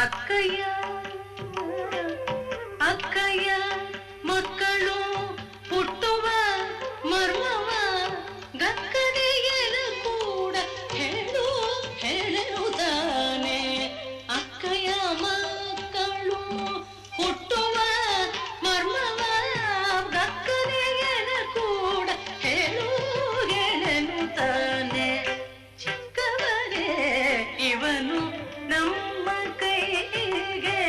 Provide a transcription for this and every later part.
ಅಕ್ಕಯ್ಯ ಅಕ್ಕಯ್ಯ ಮಕ್ಕಳು ಹುಟ್ಟುವ ಮರ್ಮವ ಗಕ್ಕನೆಯನ ಕೂಡ ಹೇಳು ಹೇಳುತ್ತಾನೆ. ಅಕ್ಕಯ್ಯ ಮಕ್ಕಳು ಹುಟ್ಟುವ ಮರ್ಮವ ಗಕ್ಕನೆಯನ ಕೂಡ ಹೇಳು ಹೇಳುತ್ತಾನೆ. ಚಿಕ್ಕವರೇ ಇವನು ನಮ್ಮ ಕೈಗೆ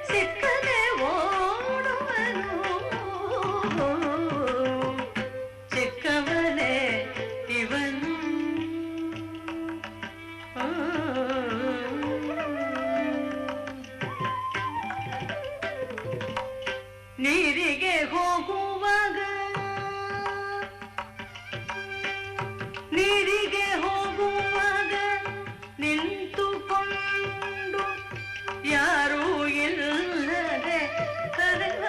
ಸಿಕ್ಕದೆ ಓಡುವನು. ಚಿಕ್ಕವನೇ ಇವನು. ನೀರಿಗೆ ಹೋಗುವಾಗ ನೀರಿಗೆ ಹೋಗುವಾಗ ನಿಂತುಕೊಂಡು ಯಾರೂ ಇಲ್ಲದೆ ಕರೆವ.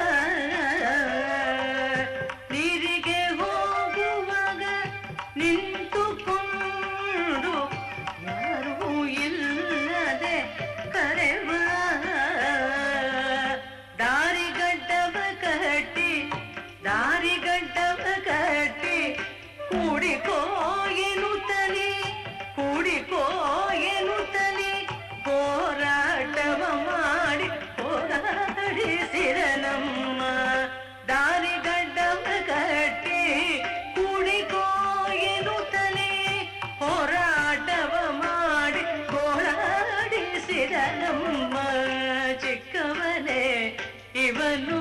ನೀರಿಗೆ ಹೋಗುವಾಗ ನಿಂತುಕೊಂಡು ಯಾರೂ ಇಲ್ಲದೆ ಕರೆವ. ದಾರಿಗಡ್ಡವ ಕಟ್ಟಿ ದಾರಿಗಡ್ಡವ ಕಟ್ಟಿ ಕೂಡಿಕೋ ಎನ್ನುತ್ತಲೇ ಕೂಡಿಕೋ ಎನ್ನುತ್ತಲೇ ಹೋರಾಟವ ಮಾಡಿ ಹೋರಾಡಿಸಿರ ನಮ್ಮ. ದಾರಿಗಡ್ಡವ ಕಟ್ಟಿ ಕೂಡಿಕೋ ಎನ್ನುತ್ತಲೇ ಹೋರಾಟವ ಮಾಡಿ ಹೋರಾಡಿಸಿರ ನಮ್ಮ. ಚಿಕ್ಕವನೇ ಇವನು